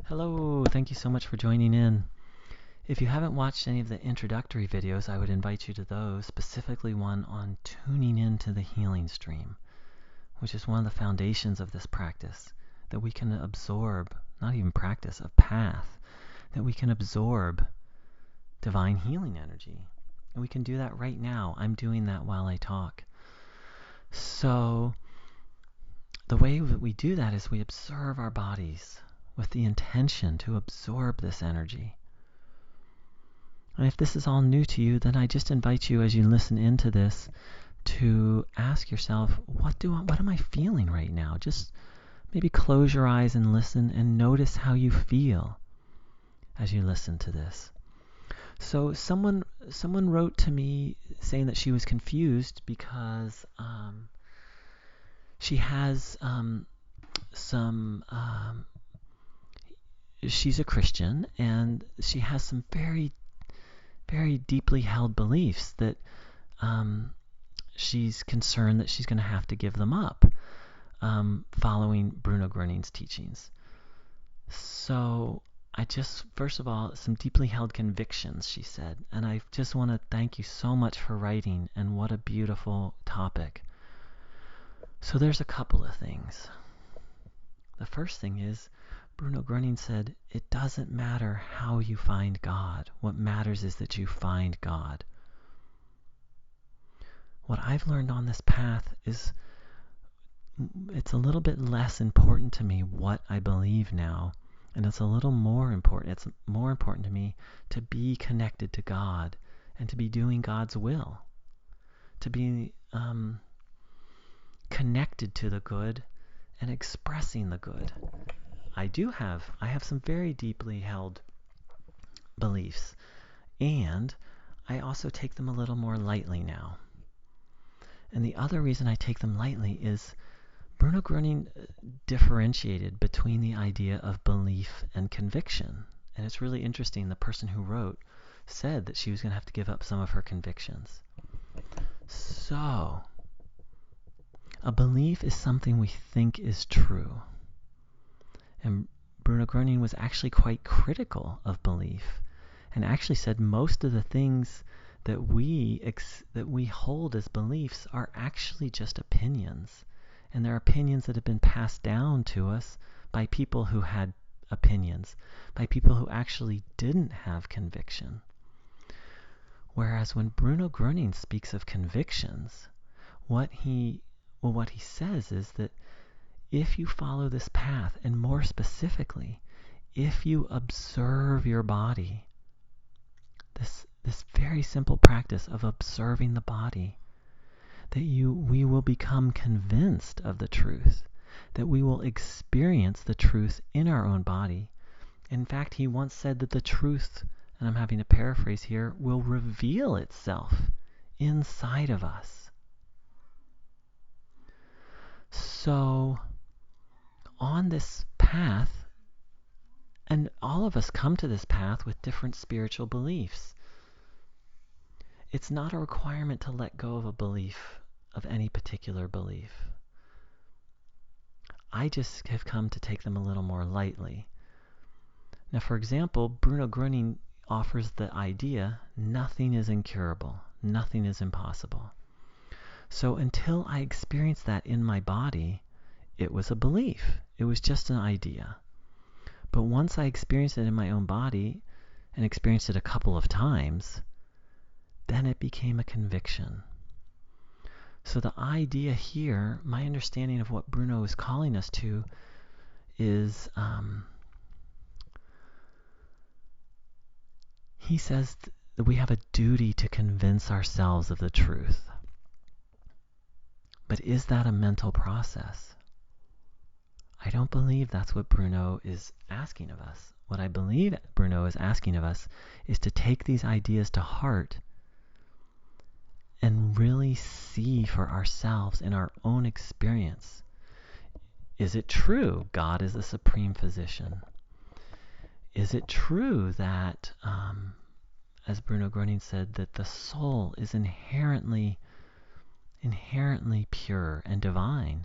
Hello, thank you so much for joining in. If you haven't watched any of the introductory videos, I would invite you to those, specifically one on tuning into the healing stream, which is one of the foundations of this practice, that we can absorb, not even practice, a path, that we can absorb divine healing energy. And we can do that right now. I'm doing that while I talk. So the way that we do that is we observe our bodies with the intention to absorb this energy. And if this is all new to you, then I just invite you, as you listen into this, to ask yourself, what am I feeling right now? Just maybe close your eyes and listen and notice how you feel as you listen to this. So someone wrote to me saying that she was confused because she has she's a Christian, and she has some very, very deeply held beliefs that she's concerned that she's going to have to give them up following Bruno Groening's teachings. So first of all, some deeply held convictions, she said, and I just want to thank you so much for writing, and what a beautiful topic. So there's a couple of things. The first thing is, Bruno Groening said, it doesn't matter how you find God. What matters is that you find God. What I've learned on this path is it's a little bit less important to me what I believe now, and it's a little more important. It's more important to me to be connected to God and to be doing God's will, to be connected to the good and expressing the good. I have some very deeply held beliefs, and I also take them a little more lightly now. And the other reason I take them lightly is Bruno Groening differentiated between the idea of belief and conviction. And it's really interesting. The person who wrote said that she was going to have to give up some of her convictions. So, a belief is something we think is true. And Bruno Groening was actually quite critical of belief, and actually said most of the things that we hold as beliefs are actually just opinions. And they're opinions that have been passed down to us by people who had opinions, by people who actually didn't have conviction. Whereas when Bruno Groening speaks of convictions, what he says is that if you follow this path, and more specifically, if you observe your body, this very simple practice of observing the body, that we will become convinced of the truth, that we will experience the truth in our own body. In fact, he once said that the truth, and I'm having to paraphrase here, will reveal itself inside of us. So, on this path, and all of us come to this path with different spiritual beliefs. It's not a requirement to let go of a belief, of any particular belief. I just have come to take them a little more lightly. Now, for example, Bruno Groening offers the idea, nothing is incurable, nothing is impossible. So until I experienced that in my body, it was a belief. It was just an idea. But once I experienced it in my own body, and experienced it a couple of times, then it became a conviction. So the idea here, my understanding of what Bruno is calling us to, is he says that we have a duty to convince ourselves of the truth. But is that a mental process? I don't believe that's what Bruno is asking of us. What I believe Bruno is asking of us is to take these ideas to heart and really see for ourselves in our own experience. Is it true God is the supreme physician? Is it true that, as Bruno Groening said, that the soul is inherently pure and divine,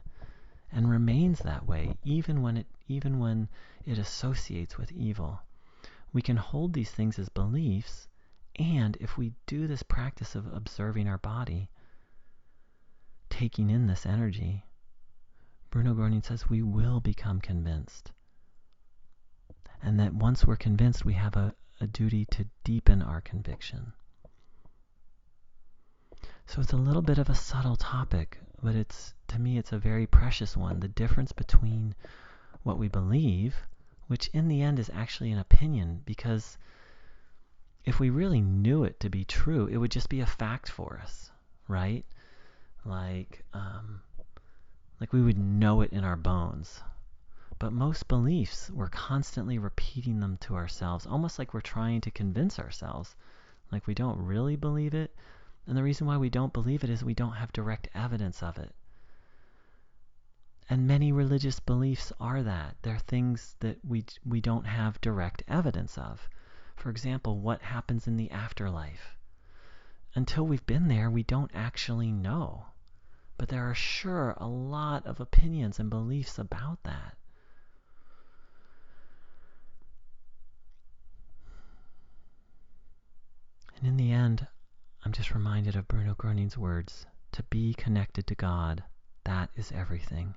and remains that way even when it associates with evil. We can hold these things as beliefs, and if we do this practice of observing our body, taking in this energy, Bruno Groening says we will become convinced. And that once we're convinced, we have a duty to deepen our conviction. So it's a little bit of a subtle topic, but to me it's a very precious one. The difference between what we believe, which in the end is actually an opinion, because if we really knew it to be true, it would just be a fact for us, right? Like we would know it in our bones. But most beliefs, we're constantly repeating them to ourselves, almost like we're trying to convince ourselves. Like we don't really believe it. And the reason why we don't believe it is we don't have direct evidence of it. And many religious beliefs are that. They're things that we don't have direct evidence of. For example, what happens in the afterlife? Until we've been there, we don't actually know. But there are sure a lot of opinions and beliefs about that. And in the end, I'm just reminded of Bruno Groening's words, to be connected to God, that is everything.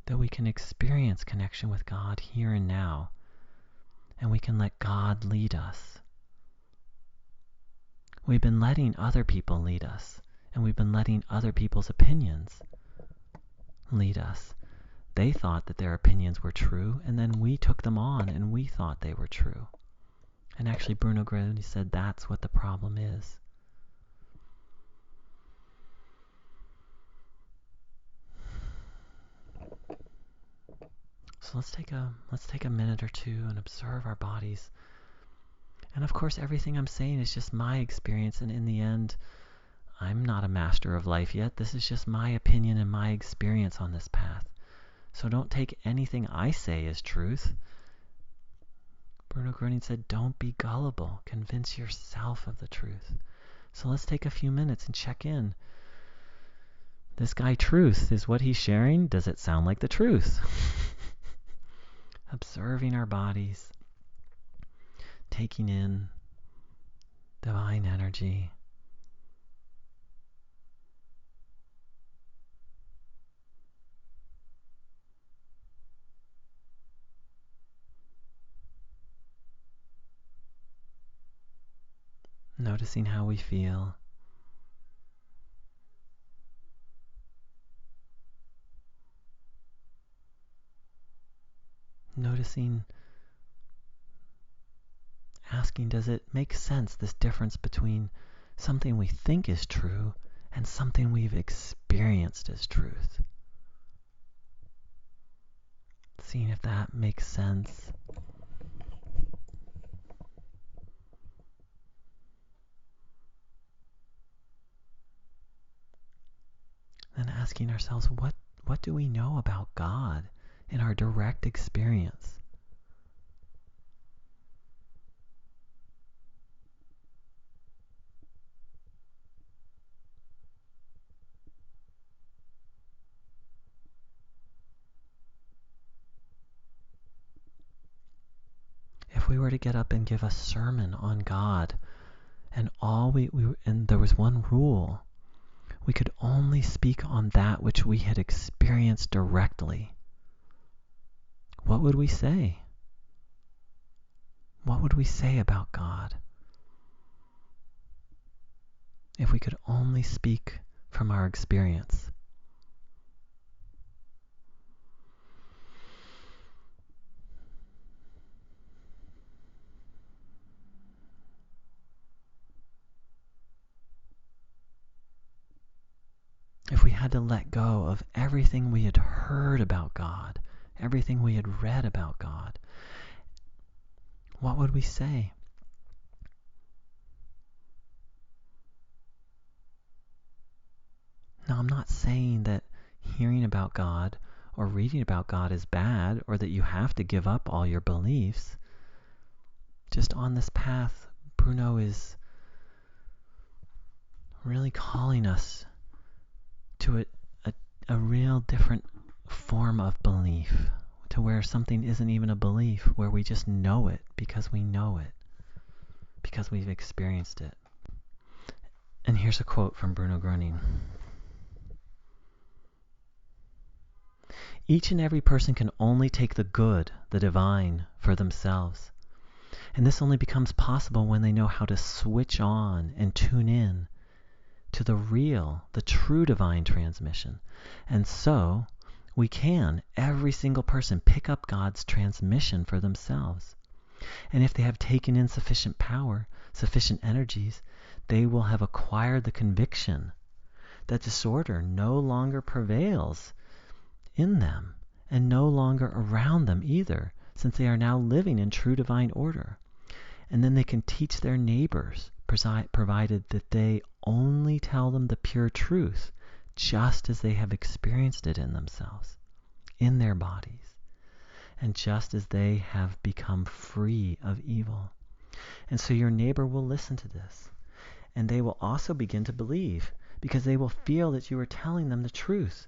That we can experience connection with God here and now, and we can let God lead us. We've been letting other people lead us, and we've been letting other people's opinions lead us. They thought that their opinions were true, and then we took them on, and we thought they were true. And actually, Bruno Groening said that's what the problem is. So let's take a minute or two and observe our bodies. And of course, everything I'm saying is just my experience, and in the end, I'm not a master of life yet. This is just my opinion and my experience on this path. So don't take anything I say as truth. Bruno Groening said, don't be gullible. Convince yourself of the truth. So let's take a few minutes and check in. This guy Truth, is what he's sharing, does it sound like the truth? Observing our bodies, taking in divine energy. Noticing how we feel. Noticing, asking, does it make sense, this difference between something we think is true and something we've experienced as truth? Seeing if that makes sense. Then asking ourselves, what do we know about God in our direct experience? If we were to get up and give a sermon on God, and and there was one rule, we could only speak on that which we had experienced directly, what would we say? What would we say about God if we could only speak from our experience? If we had to let go of everything we had heard about God, everything we had read about God, what would we say? Now, I'm not saying that hearing about God or reading about God is bad, or that you have to give up all your beliefs. Just on this path, Bruno is really calling us to a real different form of belief, to where something isn't even a belief, where we just know it because we know it, because we've experienced it. And here's a quote from Bruno Groening. Each and every person can only take the good, the divine, for themselves. And this only becomes possible when they know how to switch on and tune in to the real, the true divine transmission. And so, we can, every single person, pick up God's transmission for themselves. And if they have taken in sufficient power, sufficient energies, they will have acquired the conviction that disorder no longer prevails in them, and no longer around them either, since they are now living in true divine order. And then they can teach their neighbors, provided that they only tell them the pure truth, just as they have experienced it in themselves, in their bodies, and just as they have become free of evil. And so your neighbor will listen to this, and they will also begin to believe, because they will feel that you are telling them the truth,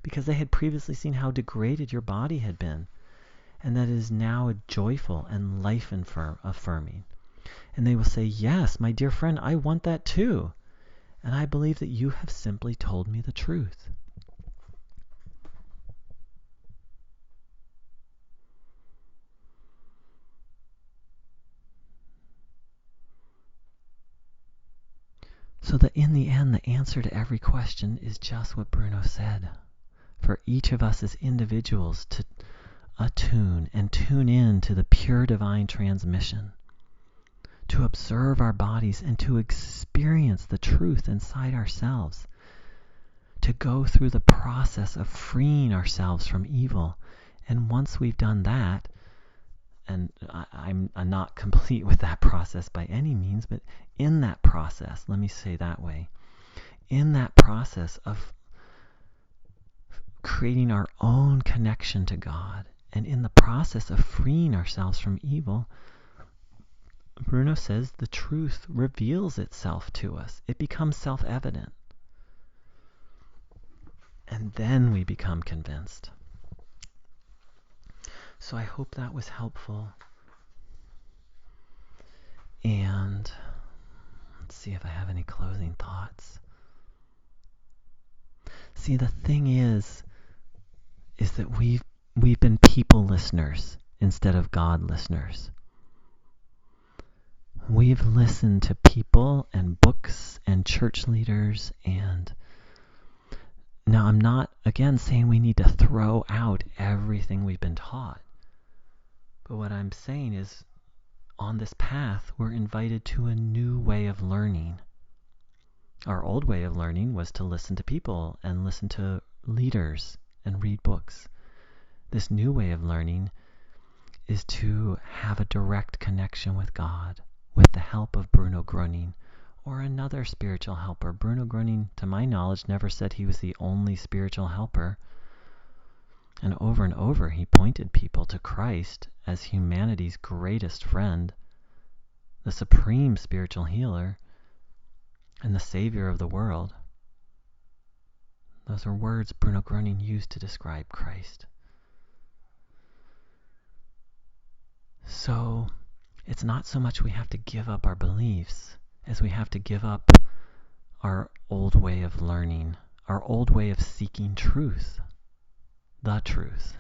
because they had previously seen how degraded your body had been, and that it is now joyful and life-affirming. And they will say, yes, my dear friend, I want that too. And I believe that you have simply told me the truth. So that in the end, the answer to every question is just what Bruno said. For each of us as individuals to attune and tune in to the pure divine transmission, to observe our bodies and to experience the truth inside ourselves, to go through the process of freeing ourselves from evil. And once we've done that, and I'm not complete with that process by any means, but in that process, let me say that way, in that process of creating our own connection to God, and in the process of freeing ourselves from evil, Bruno says the truth reveals itself to us. It becomes self-evident. And then we become convinced. So I hope that was helpful. And let's see if I have any closing thoughts. See, the thing is that we've been people listeners instead of God listeners. We've listened to people and books and church leaders, and now I'm not, again, saying we need to throw out everything we've been taught. But what I'm saying is, on this path, we're invited to a new way of learning. Our old way of learning was to listen to people and listen to leaders and read books. This new way of learning is to have a direct connection with God with the help of Bruno Groening or another spiritual helper. Bruno Groening, to my knowledge, never said he was the only spiritual helper. And over, he pointed people to Christ as humanity's greatest friend, the supreme spiritual healer, and the savior of the world. Those are words Bruno Groening used to describe Christ. So, it's not so much we have to give up our beliefs as we have to give up our old way of learning, our old way of seeking truth, the truth.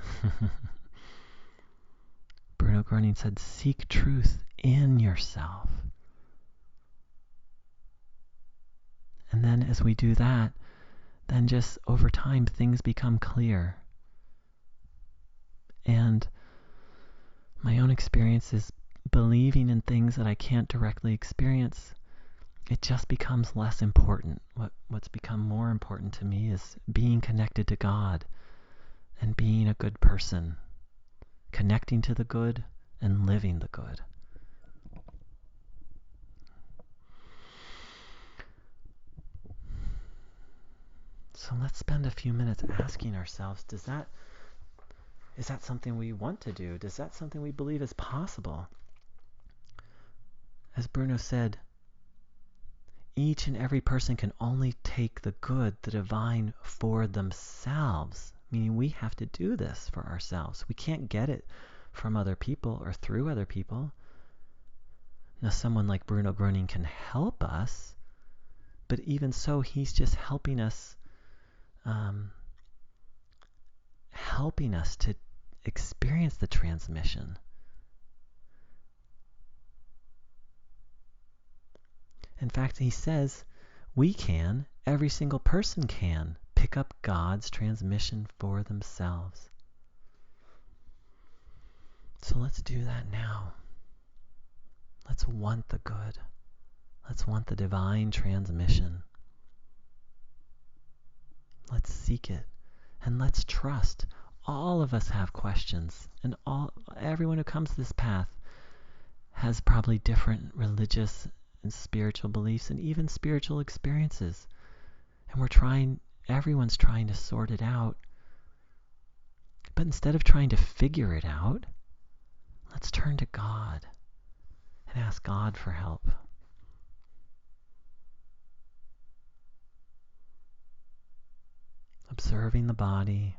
Bruno Groening said, seek truth in yourself. And then as we do that, then just over time things become clear. And my own experience is believing in things that I can't directly experience. It just becomes less important. What's become more important to me is being connected to God and being a good person, connecting to the good and living the good. So let's spend a few minutes asking ourselves, is that something we want to do? Is that something we believe is possible? As Bruno said, each and every person can only take the good, the divine, for themselves. Meaning we have to do this for ourselves. We can't get it from other people or through other people. Now, someone like Bruno Groening can help us, but even so, he's just helping us to experience the transmission. In fact, he says we can, every single person can, pick up God's transmission for themselves. So let's do that now. Let's want the good. Let's want the divine transmission. Let's seek it. And let's trust. All of us have questions. And everyone who comes to this path has probably different religious and spiritual beliefs and even spiritual experiences. And everyone's trying to sort it out. But instead of trying to figure it out, let's turn to God and ask God for help. Observing the body.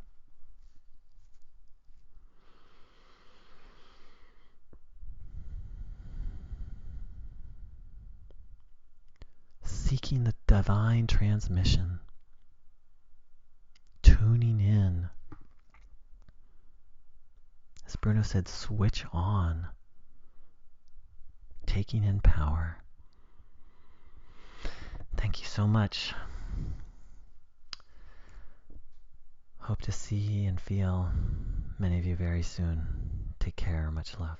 Seeking the divine transmission. Tuning in. As Bruno said, switch on. Taking in power. Thank you so much. Hope to see and feel many of you very soon. Take care. Much love.